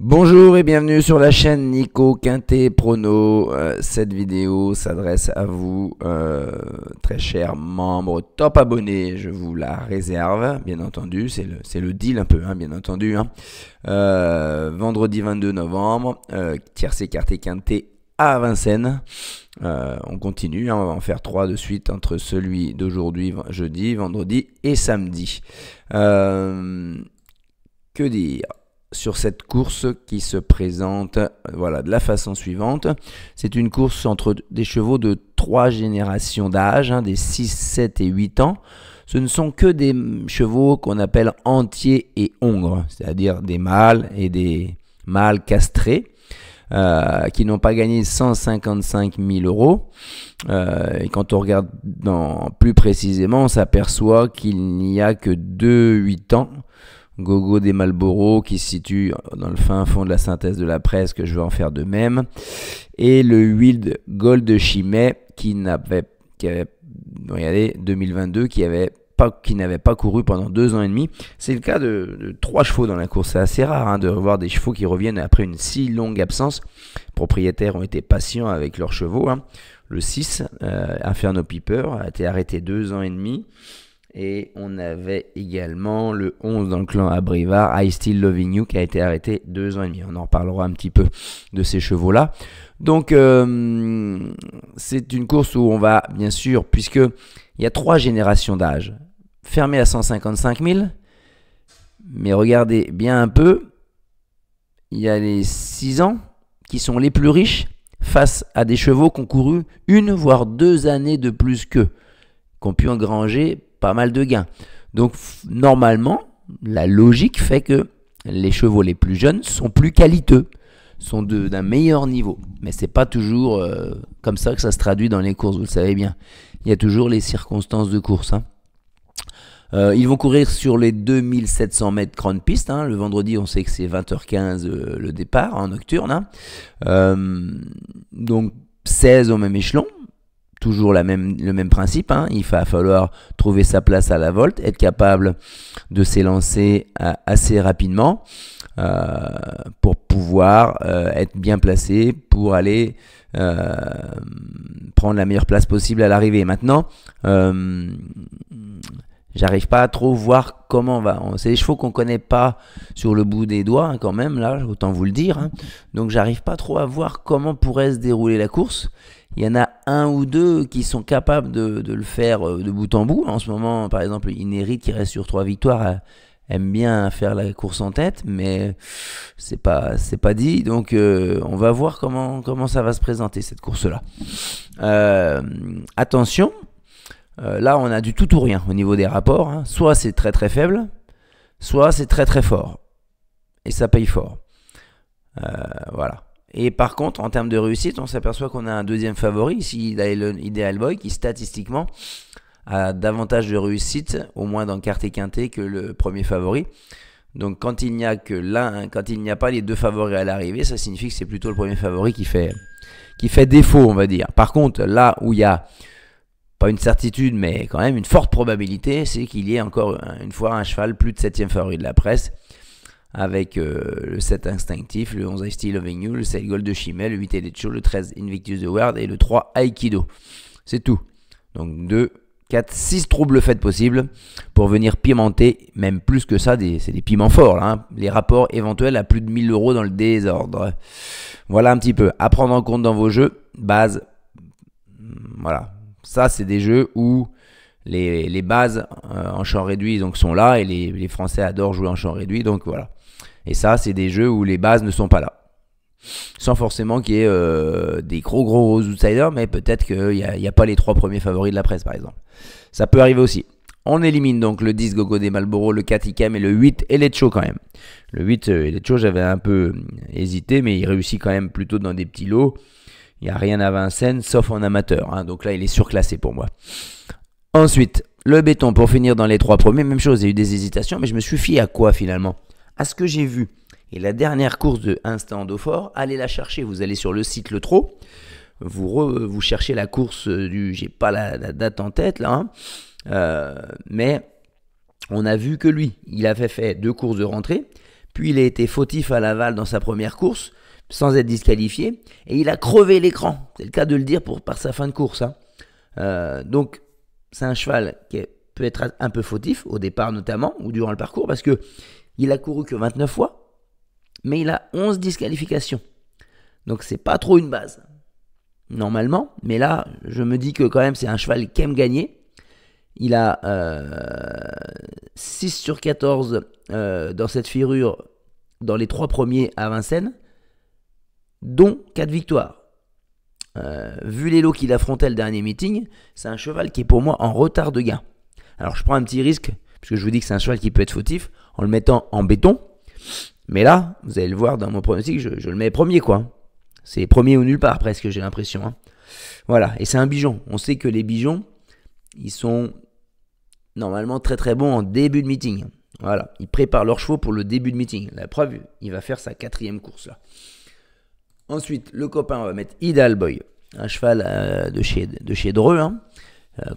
Bonjour et bienvenue sur la chaîne Nico Quintet Prono. Cette vidéo s'adresse à vous, très chers membres top abonnés. Je vous la réserve, bien entendu. C'est le deal un peu, hein, bien entendu. Vendredi 22 novembre, tiercé quartier Quintet à Vincennes. On continue, hein, on va en faire 3 de suite entre celui d'aujourd'hui, jeudi, vendredi et samedi. Que dire sur cette course qui se présente voilà, de la façon suivante. C'est une course entre des chevaux de 3 générations d'âge, hein, des 6, 7 et 8 ans. Ce ne sont que des chevaux qu'on appelle entiers et hongres, c'est-à-dire des mâles et des mâles castrés. Qui n'ont pas gagné 155 000 euros. Et quand on regarde plus précisément, on s'aperçoit qu'il n'y a que 2-8 ans. Gogo des Malboro qui se situe dans le fin fond de la synthèse de la presse, que je vais en faire de même. Et le Wild Gold Chimay qui avait 2022, qui n'avait pas couru pendant 2 ans et demi. C'est le cas de 3 chevaux dans la course. C'est assez rare, hein, de revoir des chevaux qui reviennent après une si longue absence. Les propriétaires ont été patients avec leurs chevaux. Hein. Le 6, Inferno Piper, a été arrêté 2 ans et demi. Et on avait également le 11 dans le clan Abrivard, I Still Loving You, qui a été arrêté 2 ans et demi. On en reparlera un petit peu de ces chevaux-là. Donc, c'est une course où on va, bien sûr, puisqu'il y a 3 générations d'âge, fermé à 155 000. Mais regardez bien un peu, il y a les 6 ans qui sont les plus riches face à des chevaux qui ont couru 1 voire 2 années de plus qu'eux, qui ont pu engranger pas mal de gains. Donc normalement, la logique fait que les chevaux les plus jeunes sont plus qualiteux, sont d'un meilleur niveau. Mais c'est pas toujours comme ça que ça se traduit dans les courses, vous le savez bien. Il y a toujours les circonstances de course. Hein. Ils vont courir sur les 2700 mètres grande piste. Hein. Le vendredi, on sait que c'est 20h15 le départ en nocturne. Hein. Donc 16 au même échelon. Toujours le même principe, hein. Il va falloir trouver sa place à la volte, être capable de s'élancer assez rapidement pour pouvoir être bien placé, pour aller prendre la meilleure place possible à l'arrivée. Maintenant, j'arrive pas à trop voir comment on va. C'est des chevaux qu'on connaît pas sur le bout des doigts, hein, quand même, là, autant vous le dire. Hein. Donc j'arrive pas trop à voir comment pourrait se dérouler la course. Il y en a 1 ou 2 qui sont capables de le faire de bout en bout. En ce moment, par exemple, Inérit, qui reste sur 3 victoires, aime bien faire la course en tête, mais c'est pas dit. Donc, on va voir comment ça va se présenter, cette course-là. Attention, là, on a du tout ou rien au niveau des rapports. Hein. Soit c'est très très faible, soit c'est très très fort. Et ça paye fort. Voilà. Et par contre, en termes de réussite, on s'aperçoit qu'on a un deuxième favori, ici Ideal Boy, qui statistiquement a davantage de réussite, au moins dans Quartier Quintet, que le premier favori. Donc quand il n'y a pas les 2 favoris à l'arrivée, ça signifie que c'est plutôt le premier favori qui fait défaut, on va dire. Par contre, là où il y a pas une certitude, mais quand même une forte probabilité, c'est qu'il y ait encore une fois un cheval plus de 7e favori de la presse, avec le 7 Instinctif, le 11 I Still Loving You, le 7 Gold de Chimay, le 8 Elecho, le 13 Invictus de Ward et le 3 Aikido. C'est tout. Donc 2, 4, 6 troubles faits possibles pour venir pimenter, même plus que ça, c'est des piments forts. Là, hein. Les rapports éventuels à plus de 1000 euros dans le désordre. Voilà un petit peu. À prendre en compte dans vos jeux. Base. Voilà. Ça, c'est des jeux où les bases en champ réduit donc, sont là et les Français adorent jouer en champ réduit. Donc voilà. Et ça, c'est des jeux où les bases ne sont pas là. Sans forcément qu'il y ait des gros outsiders, mais peut-être qu'il n'y a pas les 3 premiers favoris de la presse, par exemple. Ça peut arriver aussi. On élimine donc le 10 Gogo des Malboro, le 4 Icam et le 8 Elecho quand même. Le 8 Elecho, j'avais un peu hésité, mais il réussit quand même plutôt dans des petits lots. Il n'y a rien à Vincennes, sauf en amateur. Hein. Donc là, il est surclassé pour moi. Ensuite, le béton pour finir dans les 3 premiers. Même chose, il y a eu des hésitations, mais je me suis fié à quoi finalement? À ce que j'ai vu. Et la dernière course de Instant Dauphin, allez la chercher. Vous allez sur le site Le Trot. Vous cherchez la course du... J'ai pas la date en tête là. Hein. Mais on a vu que lui, il avait fait 2 courses de rentrée. Puis il a été fautif à Laval dans sa première course, sans être disqualifié. Et il a crevé l'écran. C'est le cas de le dire par sa fin de course. Hein. Donc, c'est un cheval qui peut être un peu fautif, au départ notamment, ou durant le parcours, parce qu'il a couru que 29 fois, mais il a 11 disqualifications. Donc, c'est pas trop une base, normalement. Mais là, je me dis que quand même, c'est un cheval qui aime gagner. Il a 6 sur 14 dans cette ferrure dans les 3 premiers à Vincennes, dont 4 victoires. Vu les lots qu'il affrontait le dernier meeting, c'est un cheval qui est pour moi en retard de gain. Alors je prends un petit risque, puisque je vous dis que c'est un cheval qui peut être fautif, en le mettant en béton. Mais là, vous allez le voir dans mon pronostic, je le mets premier, quoi. C'est premier ou nulle part, presque, j'ai l'impression. Hein. Voilà, et c'est un bijon. On sait que les bijons, ils sont normalement très très bons en début de meeting. Voilà, ils préparent leurs chevaux pour le début de meeting. La preuve, il va faire sa 4e course là. Ensuite, le copain, on va mettre Ideal Boy, un cheval de chez Dreux, hein,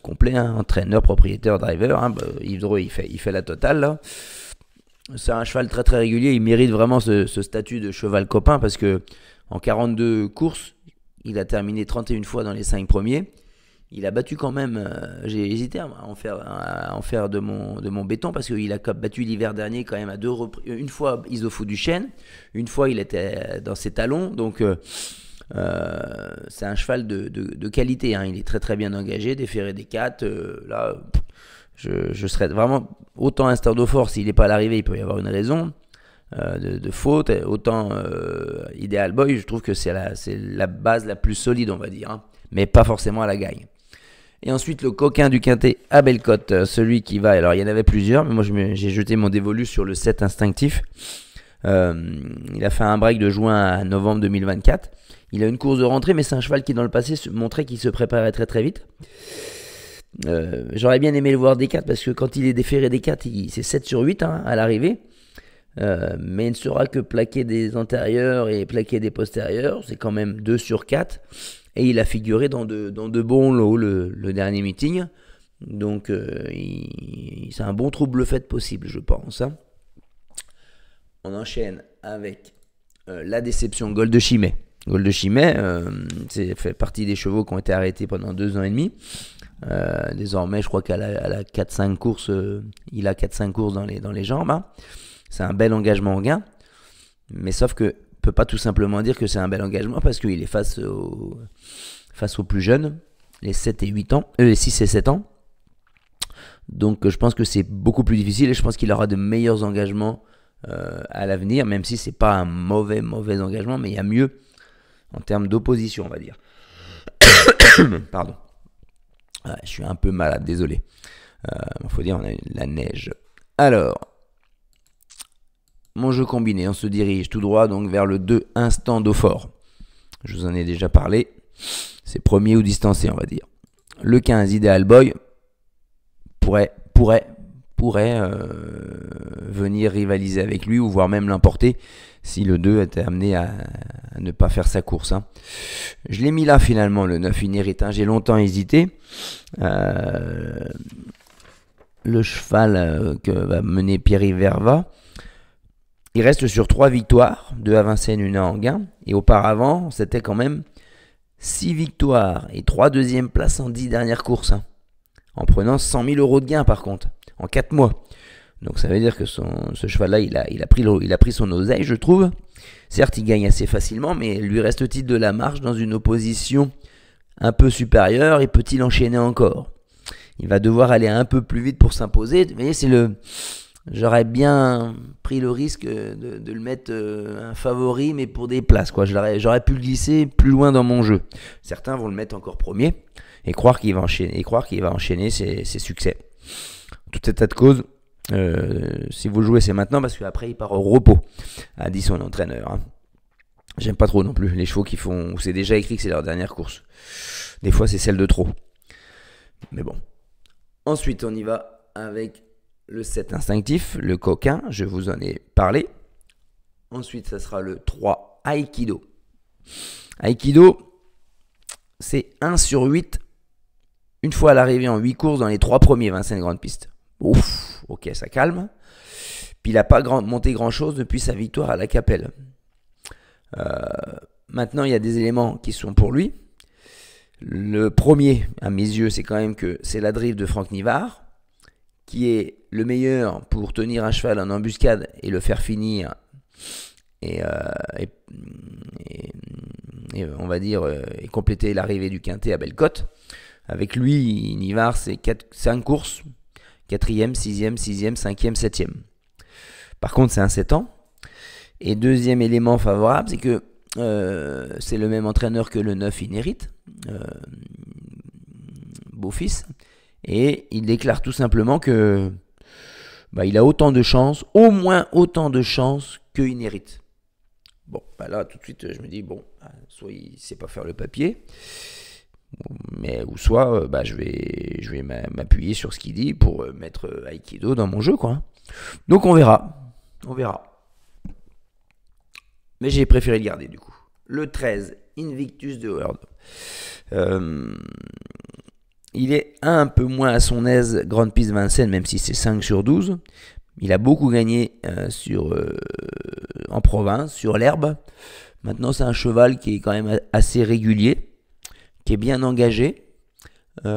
complet, hein, entraîneur, propriétaire, driver. Hein, Yves Dreux, il fait la totale là. C'est un cheval très très régulier. Il mérite vraiment ce statut de cheval copain parce que en 42 courses, il a terminé 31 fois dans les 5 premiers. Il a battu quand même, j'ai hésité à en faire de mon béton parce qu'il a battu l'hiver dernier quand même à 2 reprises. Une fois Isofou du Chêne, une fois il était dans ses talons. Donc c'est un cheval de qualité. Hein. Il est très très bien engagé, déféré des 4. Là, je serais vraiment autant un Stade Fort s'il n'est pas à l'arrivée, il peut y avoir une raison de faute. Autant Ideal Boy, je trouve que c'est la base la plus solide, on va dire, hein, mais pas forcément à la gagne. Et ensuite le coquin du quintet à Bellecote, celui qui va, alors il y en avait plusieurs, mais moi j'ai jeté mon dévolu sur le 7 instinctif. Il a fait un break de juin à novembre 2024. Il a une course de rentrée, mais c'est un cheval qui dans le passé montrait qu'il se préparait très très vite. J'aurais bien aimé le voir des 4 parce que quand il est déféré des 4, c'est 7 sur 8 hein, à l'arrivée. Mais il ne sera que plaqué des antérieurs et plaqué des postérieurs. C'est quand même 2 sur 4. Et il a figuré dans de bons lots le dernier meeting. Donc c'est un bon trouble fait possible, je pense. Hein. On enchaîne avec la déception Gold de Chimay. Gold de Chimay, c'est fait partie des chevaux qui ont été arrêtés pendant 2 ans et demi. Désormais, je crois qu'à la 4-5 courses, il a 4-5 courses dans les jambes. Hein. C'est un bel engagement en gain. Mais sauf que peut pas tout simplement dire que c'est un bel engagement parce qu'il est face aux plus jeunes, les 7 et 8 ans, les 6 et 7 ans. Donc je pense que c'est beaucoup plus difficile et je pense qu'il aura de meilleurs engagements à l'avenir, même si c'est pas un mauvais engagement, mais il y a mieux en termes d'opposition, on va dire. Pardon. Ouais, je suis un peu malade, désolé. Faut dire, on a la neige. Alors, mon jeu combiné, on se dirige tout droit donc vers le 2 Instant Dauphin. Je vous en ai déjà parlé. C'est premier ou distancé, on va dire. Le 15 Ideal Boy pourrait venir rivaliser avec lui ou voire même l'emporter si le 2 était amené à ne pas faire sa course. Hein. Je l'ai mis là finalement, le 9 Inherit. Hein. J'ai longtemps hésité. Le cheval que va mener Pierre-Yves Verva. Il reste sur 3 victoires, 2 à Vincennes, 1 à Enghien. Et auparavant, c'était quand même 6 victoires et 3 deuxièmes places en 10 dernières courses. Hein, en prenant 100 000 € de gain par contre, en 4 mois. Donc ça veut dire que ce cheval-là, il a pris son oseille, je trouve. Certes, il gagne assez facilement, mais lui reste-t-il de la marge dans une opposition un peu supérieure et peut-il enchaîner encore? Il va devoir aller un peu plus vite pour s'imposer. Vous voyez, j'aurais bien pris le risque de le mettre un favori, mais pour des places, quoi. J'aurais pu le glisser plus loin dans mon jeu. Certains vont le mettre encore premier et croire qu'il va enchaîner ses succès. Tout état de cause, si vous le jouez, c'est maintenant parce qu'après il part au repos, a dit son entraîneur. Hein. J'aime pas trop non plus les chevaux où c'est déjà écrit que c'est leur dernière course. Des fois, c'est celle de trop. Mais bon. Ensuite, on y va avec le 7 instinctif, le coquin, je vous en ai parlé. Ensuite, ça sera le 3 Aikido. Aikido, c'est 1 sur 8, une fois à l'arrivée en 8 courses dans les 3 premiers Vincennes Grande Piste. Ouf, ok, ça calme. Puis il n'a pas monté grand-chose depuis sa victoire à la Capelle. Maintenant, il y a des éléments qui sont pour lui. Le premier, à mes yeux, c'est quand même que c'est la drive de Franck Nivard, qui est le meilleur pour tenir un cheval en embuscade et le faire finir et on va dire et compléter l'arrivée du quintet à Bellecote. Avec lui, Nivard, c'est 5 courses, 4e, 6e, 6e, 5e, 7e. Par contre, c'est un 7 ans. Et deuxième élément favorable, c'est que c'est le même entraîneur que le 9 Inérite, beau-fils. Et il déclare tout simplement que il a autant de chances, au moins autant de chances que Inérite. Bon, là, tout de suite, je me dis, soit il ne sait pas faire le papier, ou soit je vais m'appuyer sur ce qu'il dit pour mettre Aikido dans mon jeu, quoi. Donc on verra. Mais j'ai préféré le garder, du coup. Le 13, Invictus de World. Il est un peu moins à son aise Grande Piste Vincennes, même si c'est 5 sur 12. Il a beaucoup gagné en province, sur l'herbe. Maintenant, c'est un cheval qui est quand même assez régulier, qui est bien engagé. C'est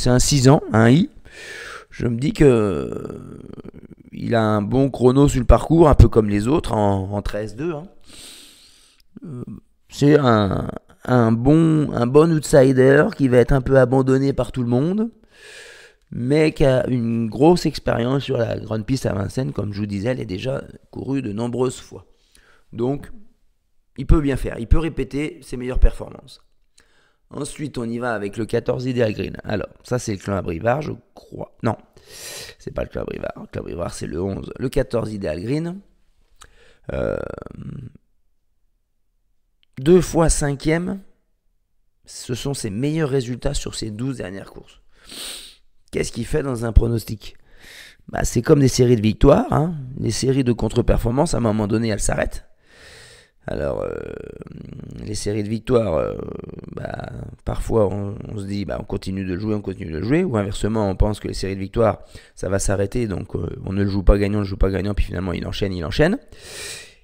un 6 ans, un I. Je me dis que il a un bon chrono sur le parcours, un peu comme les autres, en 13-2. Hein. C'est un bon outsider qui va être un peu abandonné par tout le monde, mais qui a une grosse expérience sur la grande piste à Vincennes. Comme je vous disais, elle est déjà courue de nombreuses fois. Donc, il peut bien faire, il peut répéter ses meilleures performances. Ensuite, on y va avec le 14 Ideal Green. Alors, ça c'est le Clan Abrivard, je crois. Non, c'est pas le Clan Abrivard. Le Clan Abrivard, c'est le 11. Le 14 Ideal Green. 2 fois 5e, ce sont ses meilleurs résultats sur ses 12 dernières courses. Qu'est-ce qu'il fait dans un pronostic ? C'est comme des séries de victoires, hein. Les séries de contre-performance, à un moment donné, elles s'arrêtent. Alors, les séries de victoires, parfois on se dit on continue de jouer, ou inversement on pense que les séries de victoires ça va s'arrêter, donc on ne le joue pas gagnant, puis finalement il enchaîne.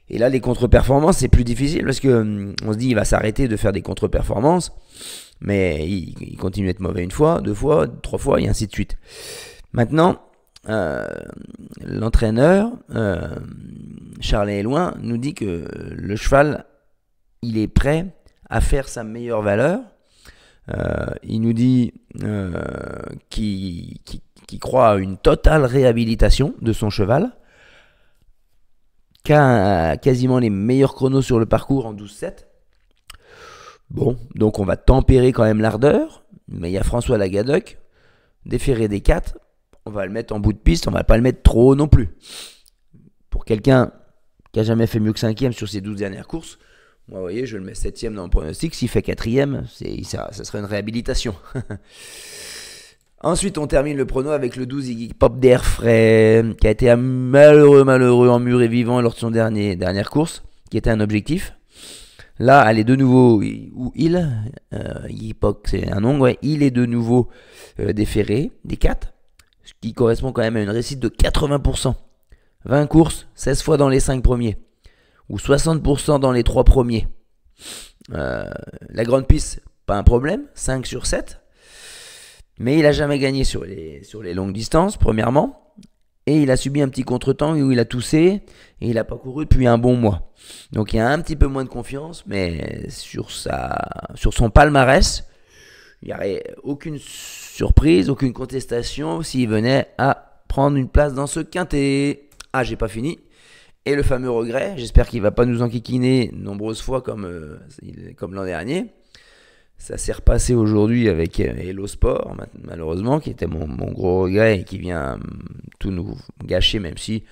Et là les contre-performances c'est plus difficile parce que on se dit il va s'arrêter de faire des contre-performances, mais il continue d'être mauvais une fois, 2 fois, 3 fois et ainsi de suite. Maintenant, l'entraîneur Charles Éloin nous dit que le cheval il est prêt à faire sa meilleure valeur. Il nous dit qu'il croit à une totale réhabilitation de son cheval, qu'a quasiment les meilleurs chronos sur le parcours en 12-7. Bon, donc on va tempérer quand même l'ardeur, mais il y a François Lagadec, déféré des 4. On va le mettre en bout de piste, on va pas le mettre trop haut non plus. Pour quelqu'un qui a jamais fait mieux que 5e sur ses 12 dernières courses, moi, vous voyez, je le mets 7e dans le pronostic. S'il fait 4e, ça serait une réhabilitation. Ensuite, on termine le prono avec le 12 Iggy Pop d'Air Frais, qui a été malheureux en mur et vivant lors de son dernière course, qui était un objectif. Là, elle est de nouveau, Iggy Pop, c'est un nom, ouais, il est de nouveau déféré des 4. Ce qui correspond quand même à une réussite de 80%. 20 courses, 16 fois dans les 5 premiers. Ou 60% dans les 3 premiers. La grande piste, pas un problème, 5 sur 7. Mais il n'a jamais gagné sur les longues distances, premièrement. Et il a subi un petit contretemps où il a toussé. Et il n'a pas couru depuis un bon mois. Donc il y a un petit peu moins de confiance. Mais sur son palmarès, il n'y aurait aucune surprise, aucune contestation s'il venait à prendre une place dans ce quintet. Ah, j'ai pas fini. Et le fameux regret, j'espère qu'il ne va pas nous enquiquiner nombreuses fois comme l'an dernier. Ça s'est repassé aujourd'hui avec Hello Sport, malheureusement, qui était mon gros regret et qui vient tout nous gâcher, même si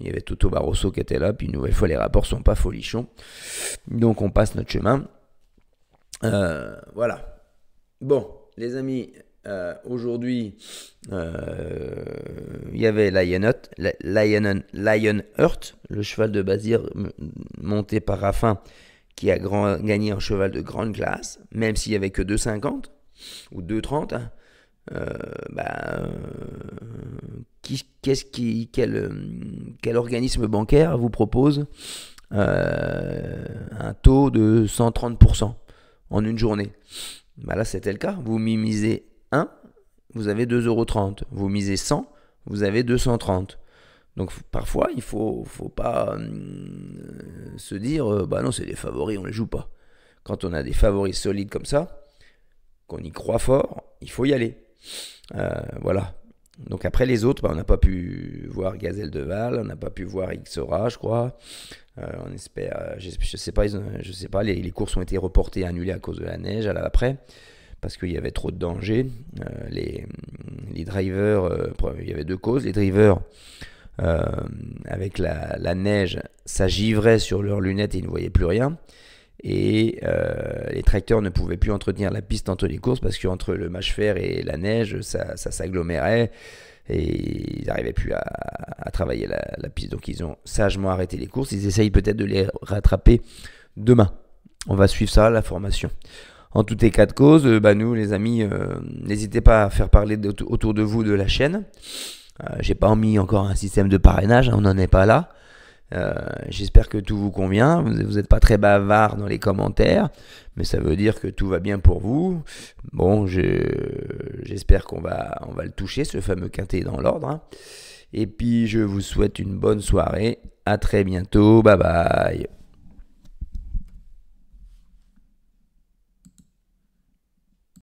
il y avait Toto Barroso qui était là. Puis une nouvelle fois, les rapports sont pas folichons. Donc on passe notre chemin. Voilà. Bon, les amis, aujourd'hui, il y avait Lionheart, le cheval de Bazir monté par Raffin, qui a gagné un cheval de grande classe, même s'il n'y avait que 2,50 ou 2,30. Hein. euh, bah, euh, quel organisme bancaire vous propose un taux de 130% en une journée? Bah là, c'était le cas. Vous misez 1, vous avez 2,30 €. Vous misez 100, vous avez 230. Donc parfois, faut pas se dire, bah non, c'est des favoris, on les joue pas. Quand on a des favoris solides comme ça, qu'on y croit fort, il faut y aller. Voilà. Donc après les autres, bah, on n'a pas pu voir Gazelle de Val, on n'a pas pu voir Xora, je crois. On espère, je sais pas, je sais pas, les courses ont été reportées, annulées à cause de la neige après, parce qu'il y avait trop de danger. Les drivers, il y avait deux causes. Les drivers, euh, avec la neige, ça givrait sur leurs lunettes et ils ne voyaient plus rien. Et les tracteurs ne pouvaient plus entretenir la piste entre les courses parce qu'entre le mâche-fer et la neige, ça s'agglomérait et ils n'arrivaient plus à travailler la piste. Donc ils ont sagement arrêté les courses. Ils essayent peut-être de les rattraper demain. On va suivre ça, la formation. En tout état de cause, nous les amis, n'hésitez pas à faire parler autour de vous de la chaîne. J'ai pas mis encore un système de parrainage, on n'en est pas là. J'espère que tout vous convient. Vous n'êtes pas très bavard dans les commentaires, mais ça veut dire que tout va bien pour vous. Bon, j'espère qu'on va le toucher, ce fameux quintet dans l'ordre. Hein. Et puis, je vous souhaite une bonne soirée. À très bientôt. Bye bye.